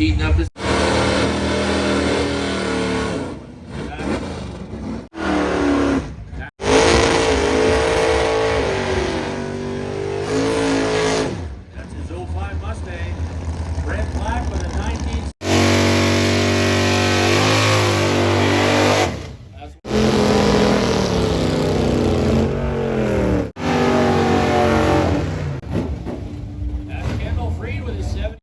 heating up his. That's his '05 Mustang. Red black with a 19. That's Kendall Freed with his 7.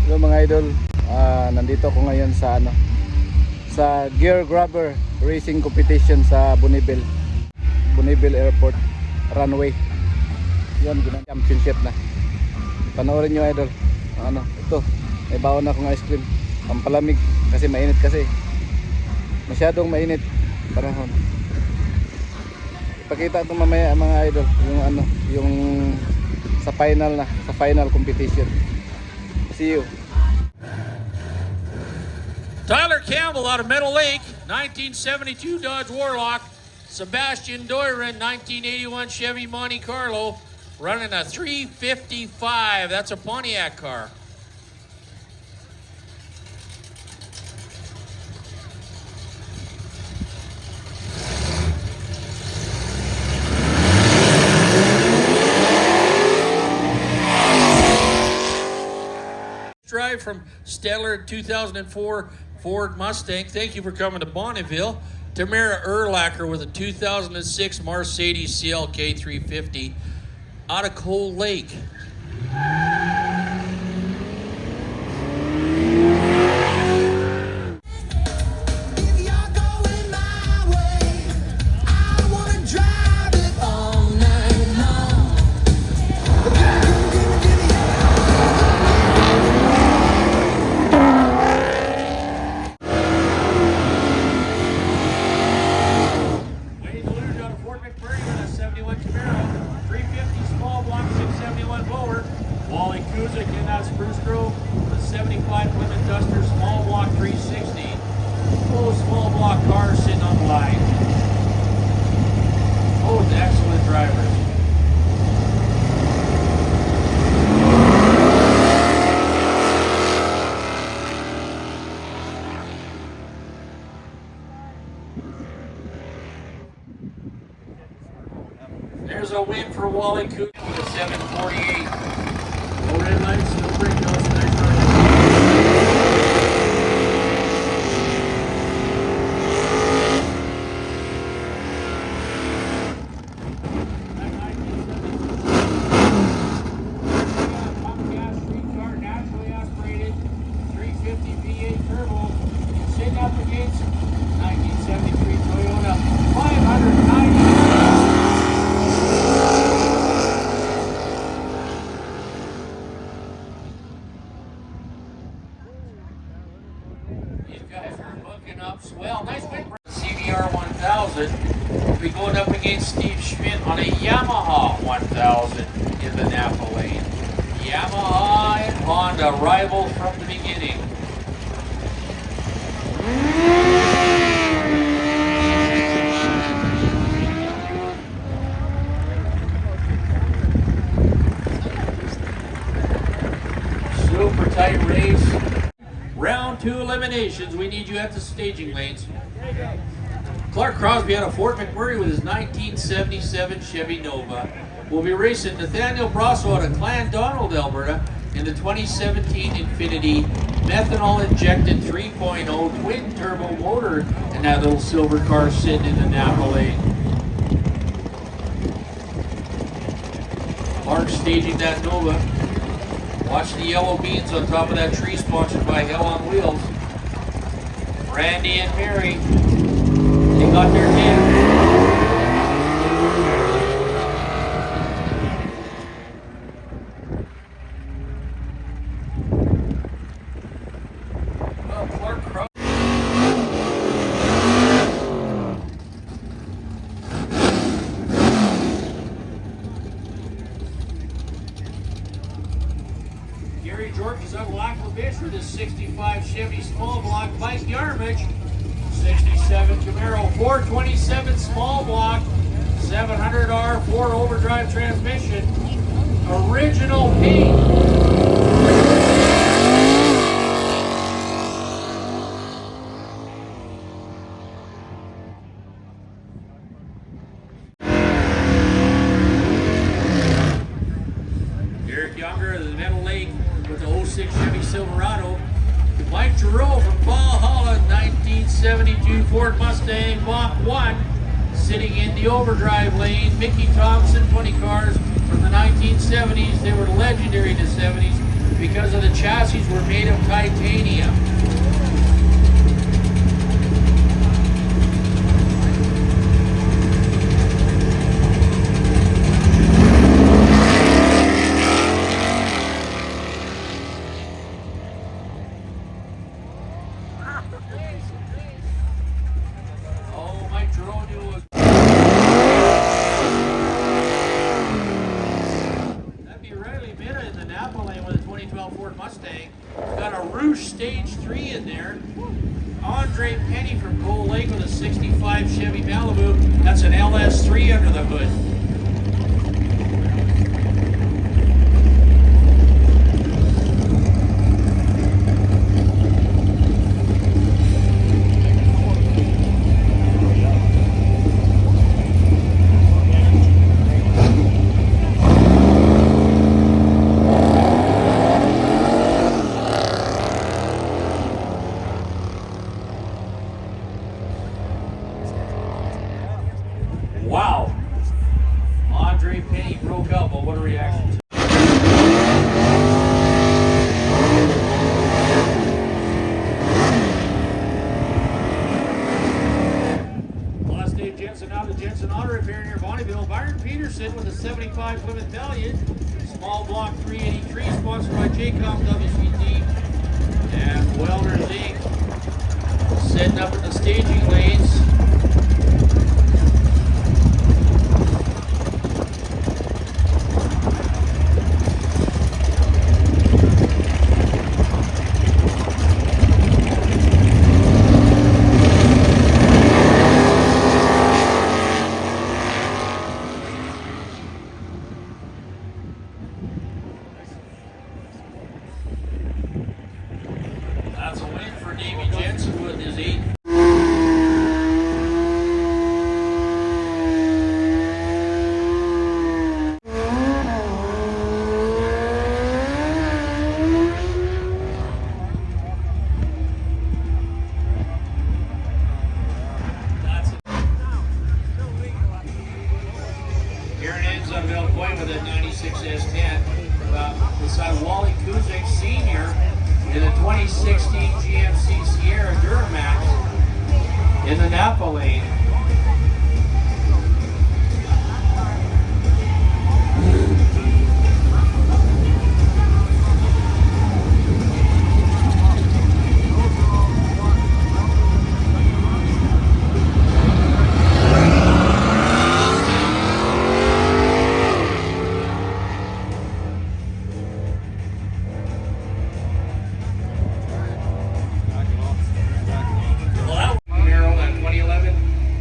Hello mga idol, nandito ako ngayon sa sa Gear Grabber Racing Competition sa Bonneville Airport Runway. Yan, championship na. Panoorin nyo idol. Ito, may baon na akong ice cream. Pampalamig kasi mainit kasi. Masyadong mainit panahon. Ipakita ito mamaya mga idol, yung sa final competition. See you. Tyler Campbell out of Meadow Lake, 1972 Dodge Warlock. Sebastian Doiron, 1981 Chevy Monte Carlo, running a 355. That's a Pontiac car. Drive from Stellar 2004 Ford Mustang. Thank you for coming to Bonneville. Tamara Erlacher with a 2006 Mercedes CLK 350 out of Cold Lake. Wally Kuzik in that Spruce Grove, the 75 Plymouth Duster small block 360. Both small block cars sitting on the line. Both excellent drivers. There's a win for Wally Kuzik with a 748. No red lights, no brake notes, nice running. Comcast street car, naturally aspirated, 350 V8 turbo, sitting up against 1973 Toyota 590. These guys are hooking up swell. Nice win for the CBR 1000. We'll be going up against Steve Schmidt on a Yamaha 1000 in the Napa lane. Yamaha and Honda rival from the beginning. Super tight race. Round 2 eliminations. We need you at the staging lanes. Clark Crosby out of Fort McMurray with his 1977 Chevy Nova. We'll be racing Nathaniel Brasso out of Clan Donald, Alberta in the 2017 Infiniti methanol injected 3.0 twin turbo motor and that little silver car sitting in the Napa lane. Clark staging that Nova. Watch the yellow beans on top of that tree sponsored by Hell on Wheels. Randy and Mary, they got their dance. Well, Clark Crow. Gary George is on Lackland with his 65 Chevy small block. Mike Yarmich, 67 Camaro 427 small block, 700R 4 overdrive transmission, original paint. Eric Younger of the Meadow Lake with the 06 Chevy Silverado. Mike Giroux from Valhalla 1972 Ford Mustang Mach 1 sitting in the overdrive lane. Mickey Thompson, 20 cars from the 1970s. They were legendary in the 70s because of the chassis were made of titanium. Oh, Mike Giroux was. That'd be Riley Minna in the Napa lane with a 2012 Ford Mustang. Got a Rouge Stage 3 in there. Andre Penny from Gold Lake with a 65 Chevy Malibu. That's an LS3 under the hood. Wow. Andre Penny broke up, but what a reaction. Last Dave Jensen out of Jensen Auto Repair near Bonneville. Byron Peterson with a 75 Plymouth Valiant. Small block 383 sponsored by JCOM WCT and Welders Inc. Setting up in the staging lanes. That's a win for Davey Jensen with his 8. Aaron ends up Bill Coyne with a 96 S10. Beside Wally Kuzik Sr. in a 2016 GMC Sierra Duramax in the Napa lane.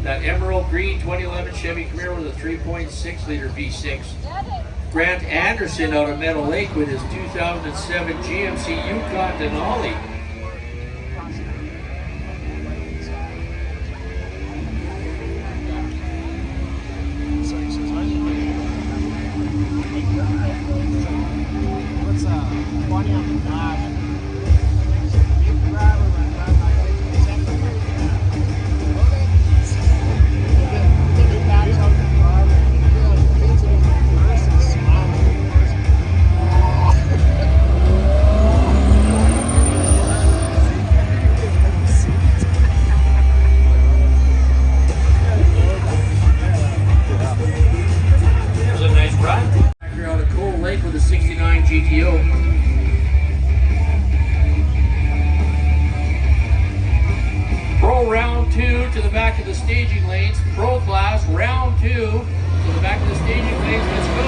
That emerald green 2011 Chevy Camaro with a 3.6 liter V6. Grant Anderson out of Meadow Lake with his 2007 GMC Yukon Denali. With a 69 GTO. Pro round 2 to the back of the staging lanes. Pro class round 2 to the back of the staging lanes. Let's go.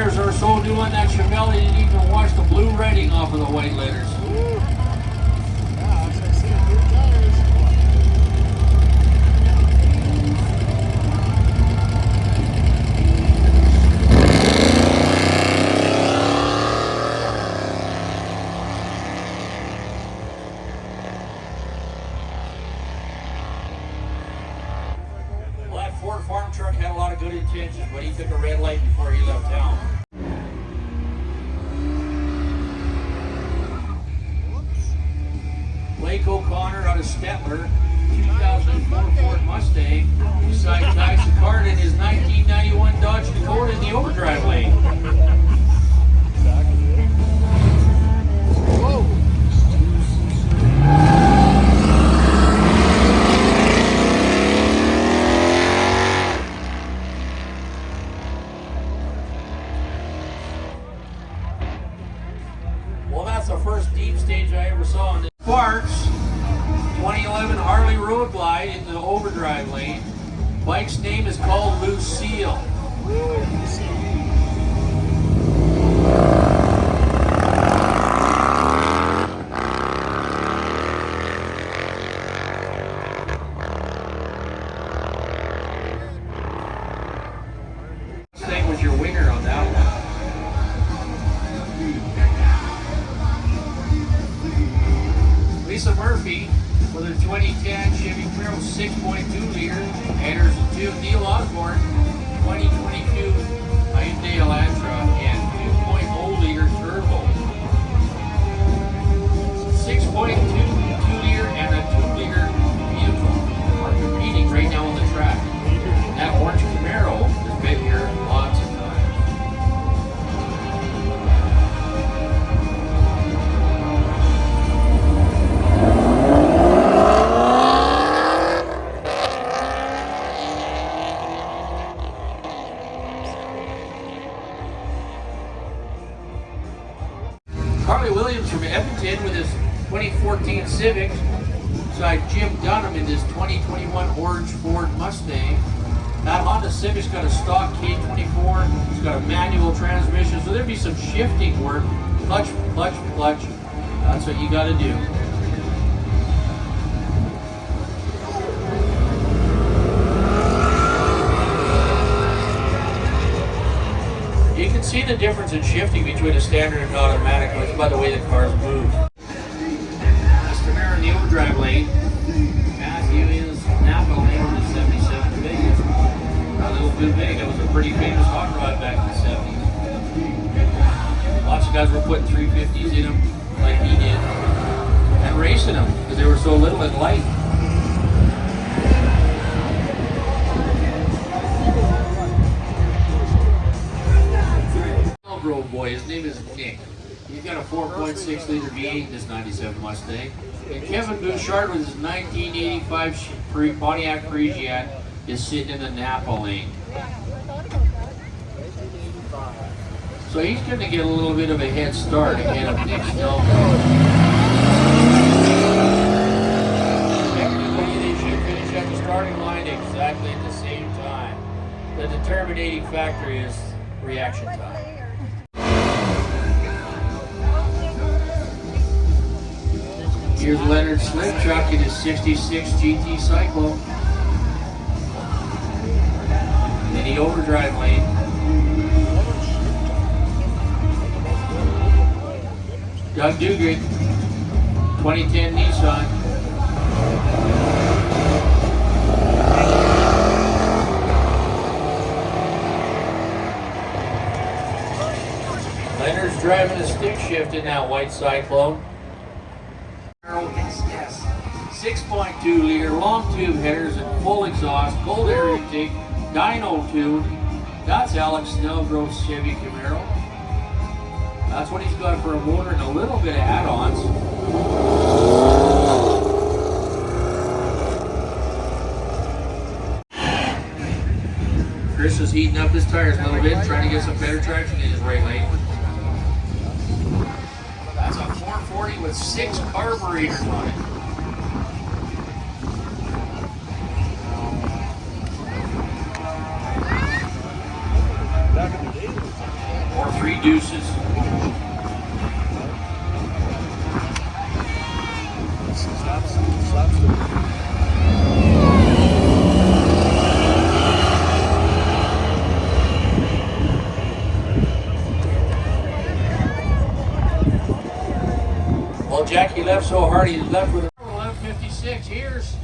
tires are so new on that Chevelle, you didn't even wash the blue writing off of the white letters. Well, that Ford farm truck had a lot of good intentions, but he took a red light before he left town. Blake O'Connor out of Stettler, 2004 Ford Mustang, beside Ty Sicard in his 1991 Dodge Dakota in the overdrive lane. Well, that's the first deep stage I ever saw in this. Sparks, 2011 Harley Road Glide in the overdrive lane. Bike's name is called Lucille. What thing was your winger on that one? Lisa Murphy with her 2010 Chevy Camaro 6.2 liter, and her Neil Osborne 2022 Hyundai Elantra and 2.0 liter turbo. 6.2 liter and a 2 liter vehicle are competing right now on the track. That orange Camaro has been here lots of times. Carly Williams from Edmonton with his 2014 Civic, beside Jim Dunham in his 2021 orange Ford Mustang. That Honda Civic's got a stock K24, it's got a manual transmission, so there'd be some shifting work. Clutch, clutch, clutch. That's what you got to do. You can see the difference in shifting between a standard and automatic. It's by the way the cars move. That's Camaro in the overdrive lane. Matthew is Napa lane on the 77 Vegas. A little bit big. It was a pretty famous hot rod back in the 70s. Lots of guys were putting 350s in them like he did and racing them because they were so little and light. Grove boy, his name is Nick. He's got a 4.6 liter V8 in this 97 Mustang. And Kevin Bouchard with his 1985 Pontiac Parisienne is sitting in the Napa lane. So he's going to get a little bit of a head start ahead of Nick Snellgrove. Technically, they should finish at the starting line exactly at the same time. The determining factor is reaction time. Here's Leonard Slick truck in his 66 GT Cyclone in the overdrive lane. Doug Duguid, 2010 Nissan. Leonard's driving a stick shift in that white Cyclone. 6.2 liter long tube headers and full exhaust, cold air intake, dyno tune. That's Alex Snellgrove's Chevy Camaro. That's what he's got for a motor and a little bit of add-ons. Chris is heating up his tires a little bit, trying to get some better traction in his right lane. That's a 440 with 6 carburetors on it. deuces. Well, Jackie left so hard, he left with a 1156. Here's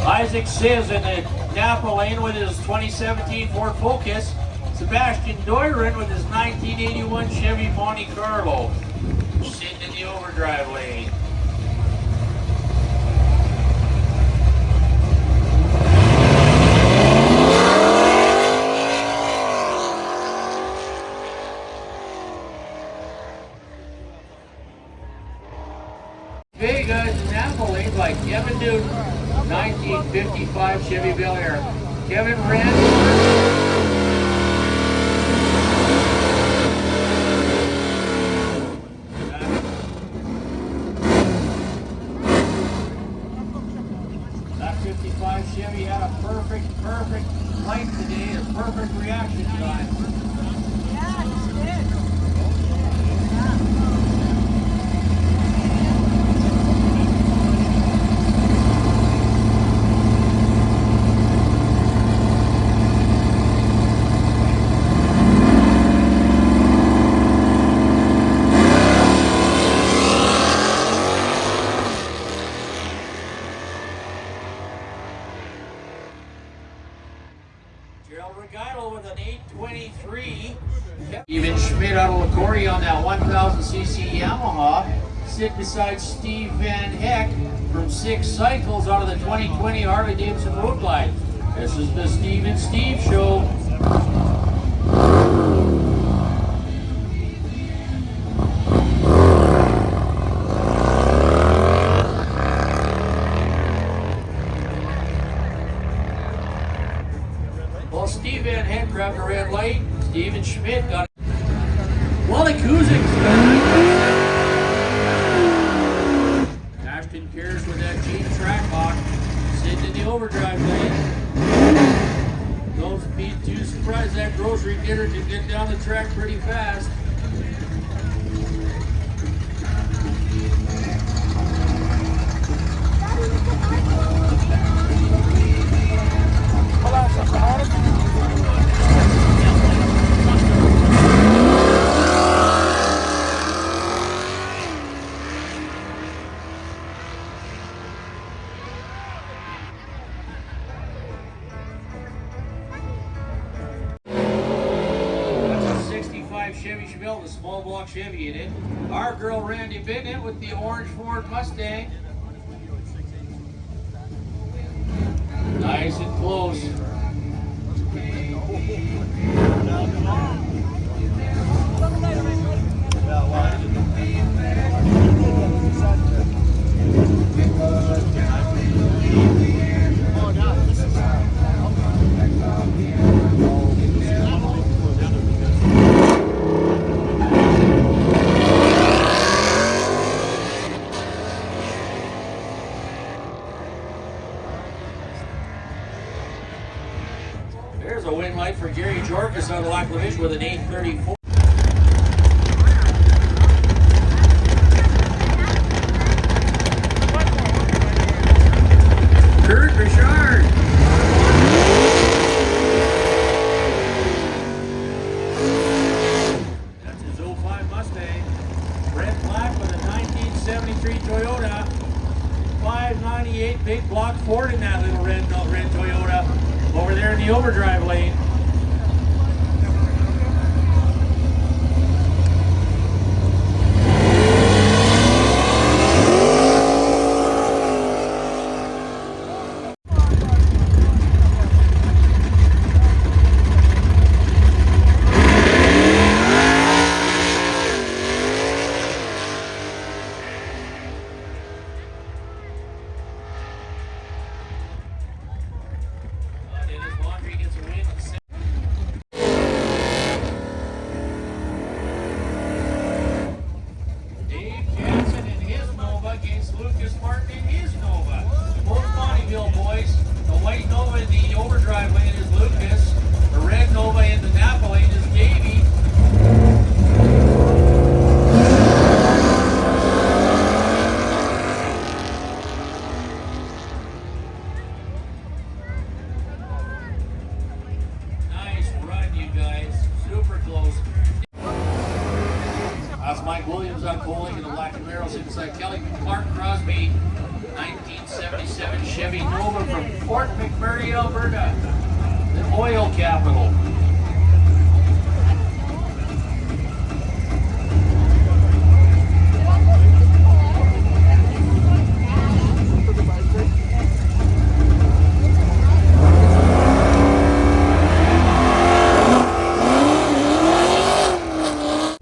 Isaac Siz in the Napa lane with his 2017 Ford Focus. Sebastian Doiron with his 1981 Chevy Monte Carlo. Sitting in the overdrive lane. Vegas in Napa lane by Kevin Newton, 1955 Chevy Bel Air. Kevin Wren. That 55 Chevy had a perfect light today, a perfect reaction time. Gerald Regato with an 823. Steven Schmidt out of LaCourte on that 1000cc Yamaha. Sit beside Steve Van Heck from Six Cycles out of the 2020 Harley Davidson Road Glide. This is the Steve and Steve Show. Well, Steve Van Heck grabbed a red light. Steven Schmidt got it. Wally Kuzik. Ashton Kears with that Jeep Trackhawk. Sitting in the overdrive lane. Don't be too surprised that grocery getter can get down the track pretty fast. Chevy Chevelle, the small block Chevy in it. Our girl Randy Bennett with the orange Ford Mustang. Nice and close. There's a win light for Gary Jorkus out of Lac La Biche with an 834. Kurt Richard. That's his 05 Mustang. Brett Black with a 1973 Toyota. 598 big block Ford in that little red Toyota. Over there in the overdrive lane. white Nova in the overdrive lane is Lucas. The red Nova in the Napa lane is Davey. Nice run, you guys. Super close. That's Mike Williams on Coling and the Black Camaros inside Kelly. Clark Crosby, 1977 Chevy Nova from Fort McMurray, Alberta, the oil capital.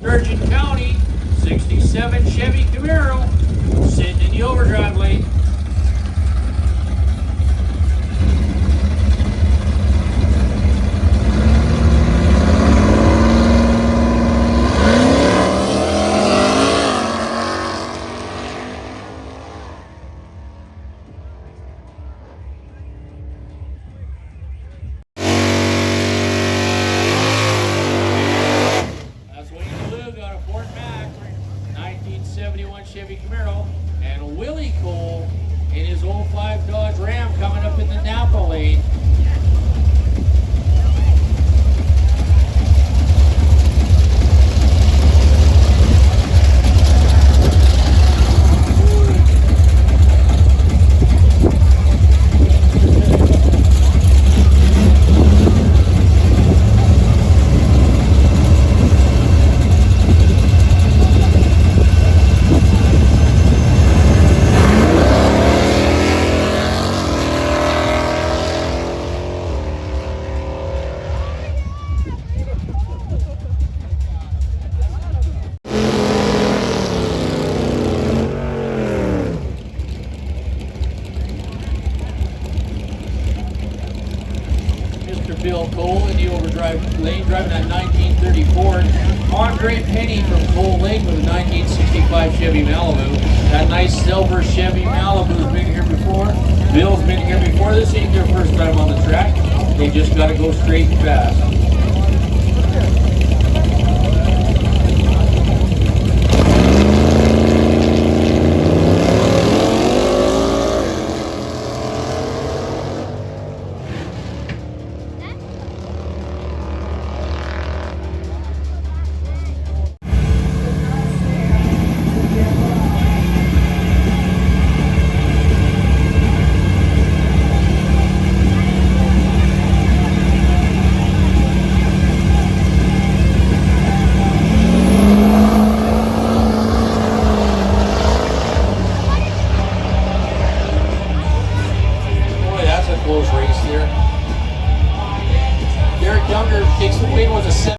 Sturgeon County, 67 Chevy Camaro, sitting in the overdrive lane. That's Wayne Luke out of Fort Mac, 1971 Chevy Camaro, and Willie Cole in his 05 Dodge Ram coming up in the Napa lane. Mr. Bill Cole in the overdrive lane, driving a 1934. Andre Penny from Coal Lake with a 1965 Chevy Malibu. That nice silver Chevy Malibu's been here before. Bill's been here before. This ain't their first time on the track. They just got to go straight and fast. Close race there. Derek Younger takes the win with a 7.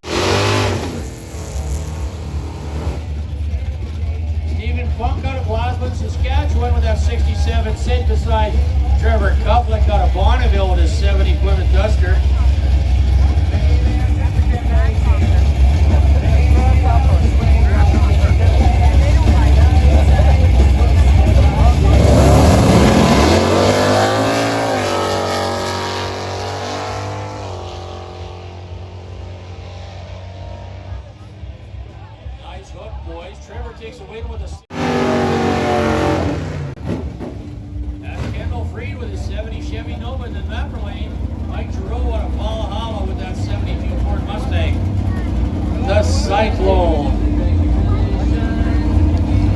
Stephen Funk out of Glassman, Saskatchewan with that 67 sit beside Trevor Kuplik out of Bonneville with his 70 Plymouth Duster. Nice hook, boys. Trevor takes a win with a... That's Kendall Freed with his 70 Chevy Nova in the Napa lane. Mike Giroux out of Valhalla with that 72 Ford Mustang. The Cyclone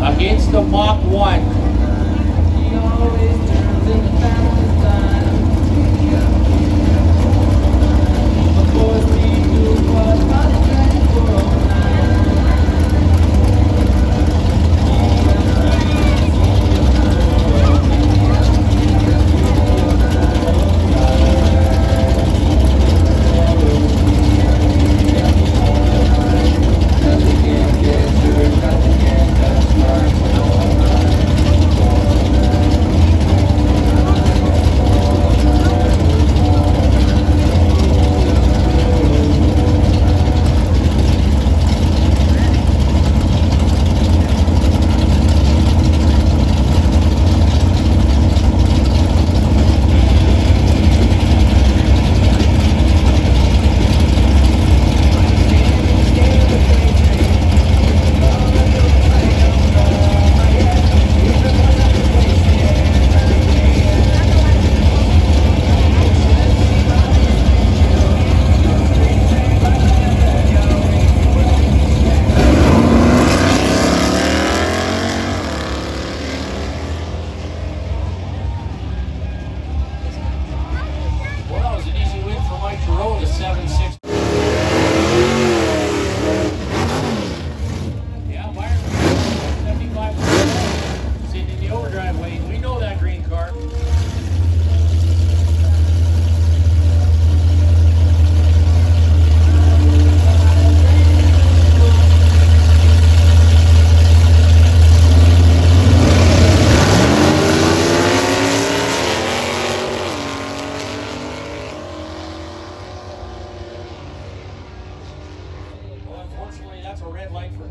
against the Mach 1.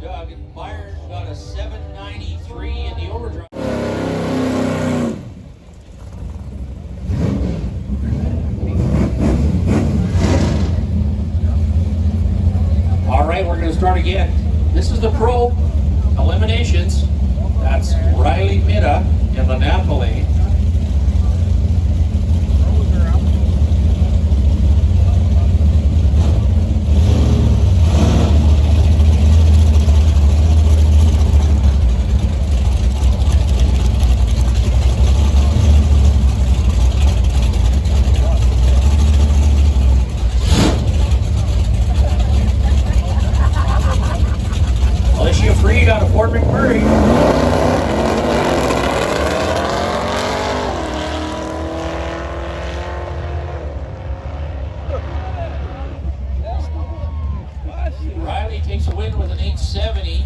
Doug, and Byron got a 793 in the overdrive. All right, we're going to start again. This is the pro eliminations. That's Riley Mitta in the Napoli. Alicia Freed out of Fort McMurray. Riley takes a win with an 870.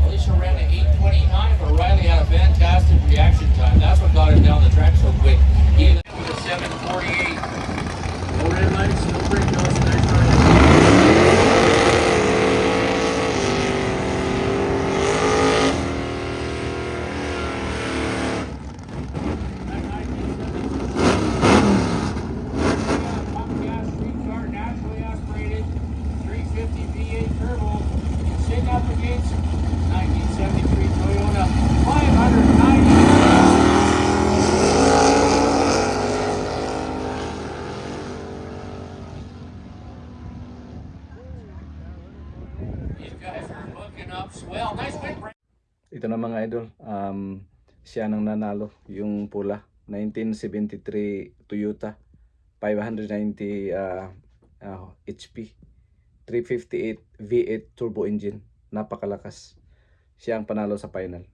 Alicia ran an 829, but Riley had a fantastic reaction time. That's what got him down the track so quick. He ended up with a 748. No red lights, no brake lights, nice run. Gas three-car, naturally aspirated, 350 V8 turbo, sitting up against 1973 Toyota 590. These guys are hooking up swell. Nice win, Brent. Ito na mga idol, siya nang nanalo, yung pula, 1973 Toyota 590 HP, 358 V8 turbo engine, napakalakas. Siya ang panalo sa final.